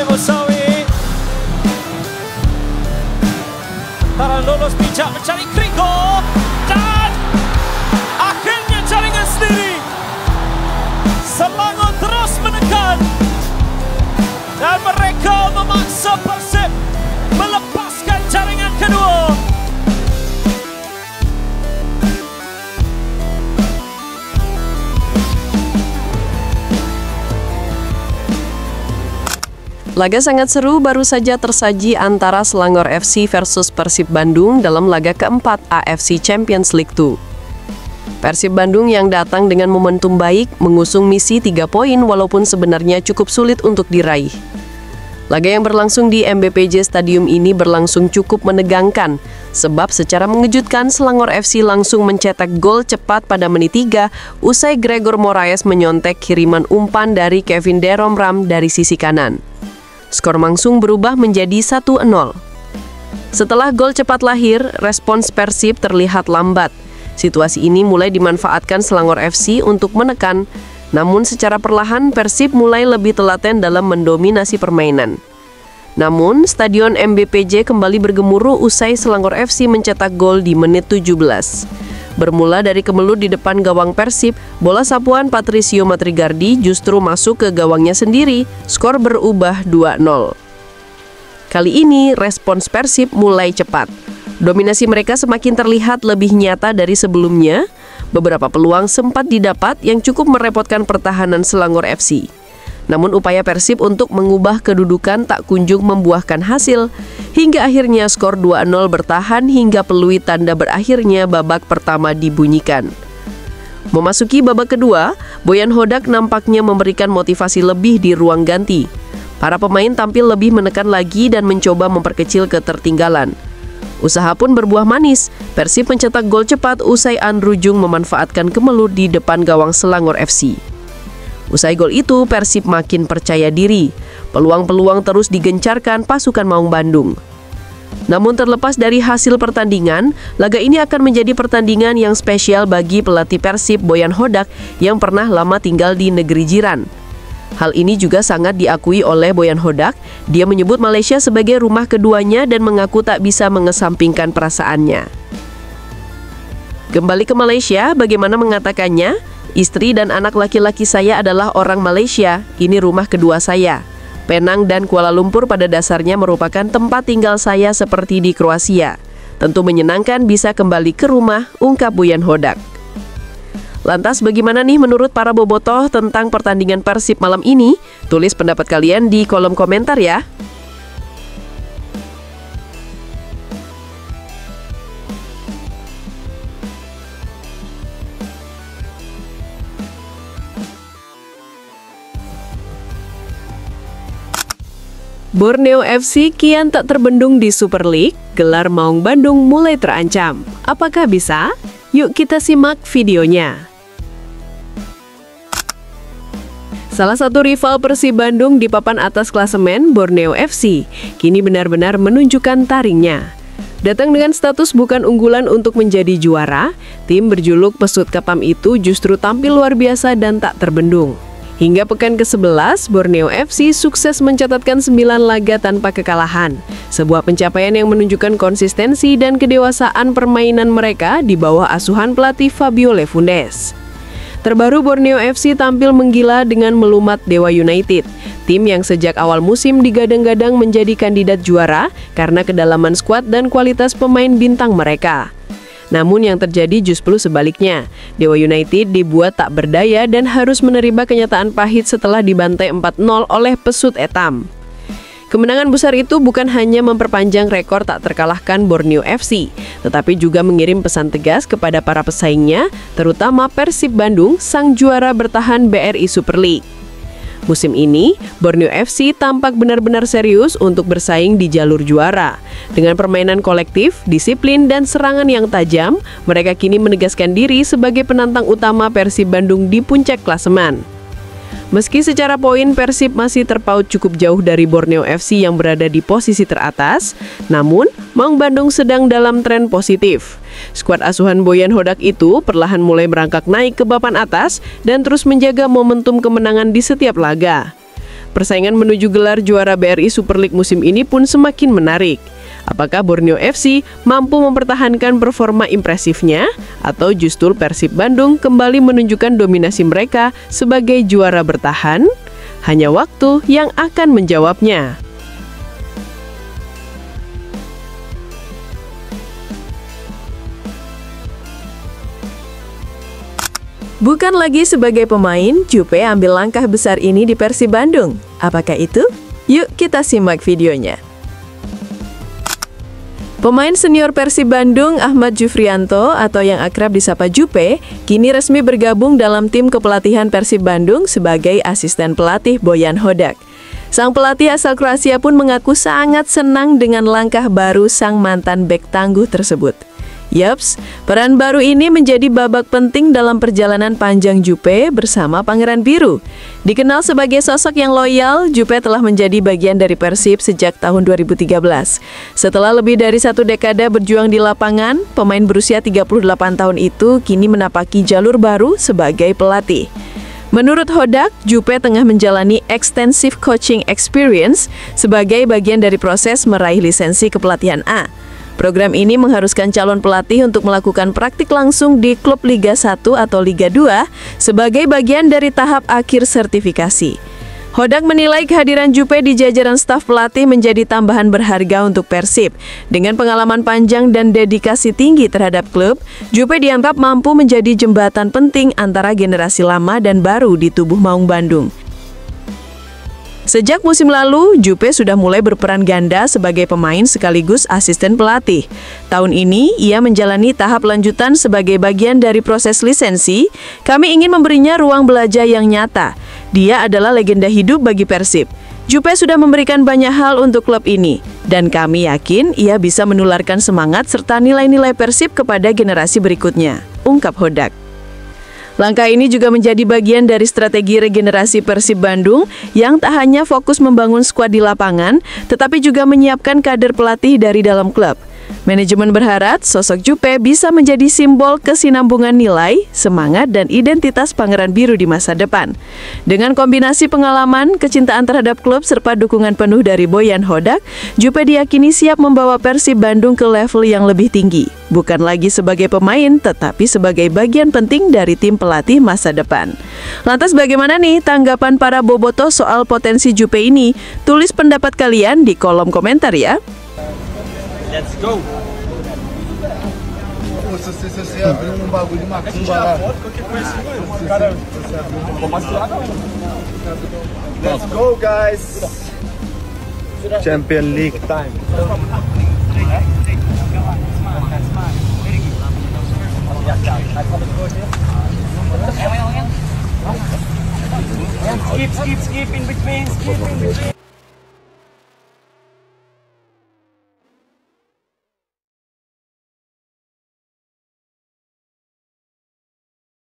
Musawi lolos bijak mencari Kriko, dan akhirnya jaringan sendiri. Selangor terus menekan dan mereka memaksa Persib melepaskan jaringan kedua. Laga sangat seru baru saja tersaji antara Selangor FC versus Persib Bandung dalam laga keempat AFC Champions League 2. Persib Bandung yang datang dengan momentum baik mengusung misi 3 poin walaupun sebenarnya cukup sulit untuk diraih. Laga yang berlangsung di MBPJ Stadium ini berlangsung cukup menegangkan, sebab secara mengejutkan Selangor FC langsung mencetak gol cepat pada menit 3 usai Gregor Moraes menyontek kiriman umpan dari Kevin Deromram dari sisi kanan. Skor langsung berubah menjadi 1-0. Setelah gol cepat lahir, respons Persib terlihat lambat. Situasi ini mulai dimanfaatkan Selangor FC untuk menekan, namun secara perlahan Persib mulai lebih telaten dalam mendominasi permainan. Namun, Stadion MBPJ kembali bergemuruh usai Selangor FC mencetak gol di menit 17. Bermula dari kemelut di depan gawang Persib, bola sapuan Patricio Matrigardi justru masuk ke gawangnya sendiri. Skor berubah 2-0. Kali ini respons Persib mulai cepat. Dominasi mereka semakin terlihat lebih nyata dari sebelumnya. Beberapa peluang sempat didapat yang cukup merepotkan pertahanan Selangor FC. Namun upaya Persib untuk mengubah kedudukan tak kunjung membuahkan hasil, hingga akhirnya skor 2-0 bertahan hingga peluit tanda berakhirnya babak pertama dibunyikan. Memasuki babak kedua, Boyan Hodak nampaknya memberikan motivasi lebih di ruang ganti. Para pemain tampil lebih menekan lagi dan mencoba memperkecil ketertinggalan. Usaha pun berbuah manis, Persib mencetak gol cepat usai Andrew Jung memanfaatkan kemelut di depan gawang Selangor FC. Usai gol itu, Persib makin percaya diri. Peluang-peluang terus digencarkan pasukan Maung Bandung. Namun terlepas dari hasil pertandingan, laga ini akan menjadi pertandingan yang spesial bagi pelatih Persib Boyan Hodak yang pernah lama tinggal di negeri jiran. Hal ini juga sangat diakui oleh Boyan Hodak. Dia menyebut Malaysia sebagai rumah keduanya dan mengaku tak bisa mengesampingkan perasaannya. Kembali ke Malaysia, bagaimana mengatakannya? Istri dan anak laki-laki saya adalah orang Malaysia, ini rumah kedua saya. Penang dan Kuala Lumpur pada dasarnya merupakan tempat tinggal saya seperti di Kroasia. Tentu menyenangkan bisa kembali ke rumah, ungkap Boyan Hodak. Lantas bagaimana nih menurut para bobotoh tentang pertandingan Persib malam ini? Tulis pendapat kalian di kolom komentar ya. Borneo FC kian tak terbendung di Super League, gelar Maung Bandung mulai terancam. Apakah bisa? Yuk kita simak videonya. Salah satu rival Persib Bandung di papan atas klasemen, Borneo FC, kini benar-benar menunjukkan taringnya. Datang dengan status bukan unggulan untuk menjadi juara, tim berjuluk Pesut Kapam itu justru tampil luar biasa dan tak terbendung. Hingga pekan ke-11, Borneo FC sukses mencatatkan 9 laga tanpa kekalahan. Sebuah pencapaian yang menunjukkan konsistensi dan kedewasaan permainan mereka di bawah asuhan pelatih Fabio Lefundes. Terbaru Borneo FC tampil menggila dengan melumat Dewa United, tim yang sejak awal musim digadang-gadang menjadi kandidat juara karena kedalaman skuad dan kualitas pemain bintang mereka. Namun yang terjadi justru sebaliknya, Dewa United dibuat tak berdaya dan harus menerima kenyataan pahit setelah dibantai 4-0 oleh Pesut Etam. Kemenangan besar itu bukan hanya memperpanjang rekor tak terkalahkan Borneo FC, tetapi juga mengirim pesan tegas kepada para pesaingnya, terutama Persib Bandung, sang juara bertahan BRI Super League. Musim ini, Borneo FC tampak benar-benar serius untuk bersaing di jalur juara. Dengan permainan kolektif, disiplin, dan serangan yang tajam, mereka kini menegaskan diri sebagai penantang utama Persib Bandung di puncak klasemen. Meski secara poin Persib masih terpaut cukup jauh dari Borneo FC yang berada di posisi teratas, namun Maung Bandung sedang dalam tren positif. Skuad asuhan Boyan Hodak itu perlahan mulai merangkak naik ke papan atas dan terus menjaga momentum kemenangan di setiap laga. Persaingan menuju gelar juara BRI Super League musim ini pun semakin menarik. Apakah Borneo FC mampu mempertahankan performa impresifnya atau justru Persib Bandung kembali menunjukkan dominasi mereka sebagai juara bertahan? Hanya waktu yang akan menjawabnya. Bukan lagi sebagai pemain, Jupe ambil langkah besar ini di Persib Bandung. Apakah itu? Yuk kita simak videonya. Pemain senior Persib Bandung, Ahmad Jufrianto atau yang akrab disapa Jupe, kini resmi bergabung dalam tim kepelatihan Persib Bandung sebagai asisten pelatih Boyan Hodak. Sang pelatih asal Kroasia pun mengaku sangat senang dengan langkah baru sang mantan bek tangguh tersebut. Yaps, peran baru ini menjadi babak penting dalam perjalanan panjang Jupe bersama Pangeran Biru. Dikenal sebagai sosok yang loyal, Jupe telah menjadi bagian dari Persib sejak tahun 2013. Setelah lebih dari 1 dekade berjuang di lapangan, pemain berusia 38 tahun itu kini menapaki jalur baru sebagai pelatih. Menurut Hodak, Jupe tengah menjalani extensive coaching experience sebagai bagian dari proses meraih lisensi kepelatihan A. Program ini mengharuskan calon pelatih untuk melakukan praktik langsung di klub Liga 1 atau Liga 2 sebagai bagian dari tahap akhir sertifikasi. Hodak menilai kehadiran Jupe di jajaran staf pelatih menjadi tambahan berharga untuk Persib. Dengan pengalaman panjang dan dedikasi tinggi terhadap klub, Jupe dianggap mampu menjadi jembatan penting antara generasi lama dan baru di tubuh Maung Bandung. Sejak musim lalu, Jupe sudah mulai berperan ganda sebagai pemain sekaligus asisten pelatih. Tahun ini, ia menjalani tahap lanjutan sebagai bagian dari proses lisensi. Kami ingin memberinya ruang belajar yang nyata. Dia adalah legenda hidup bagi Persib. Jupe sudah memberikan banyak hal untuk klub ini, dan kami yakin ia bisa menularkan semangat serta nilai-nilai Persib kepada generasi berikutnya, ungkap Hodak. Langkah ini juga menjadi bagian dari strategi regenerasi Persib Bandung yang tak hanya fokus membangun skuad di lapangan, tetapi juga menyiapkan kader pelatih dari dalam klub. Manajemen berharap sosok Jupe bisa menjadi simbol kesinambungan nilai, semangat, dan identitas Pangeran Biru di masa depan. Dengan kombinasi pengalaman, kecintaan terhadap klub, serta dukungan penuh dari Boyan Hodak, Jupe diyakini siap membawa Persib Bandung ke level yang lebih tinggi. Bukan lagi sebagai pemain, tetapi sebagai bagian penting dari tim pelatih masa depan. Lantas bagaimana nih tanggapan para bobotoh soal potensi Jupe ini? Tulis pendapat kalian di kolom komentar ya. Let's go. Se você abrir bagulho de macumba lá. Let's go, guys. Champions League time. Skip in between.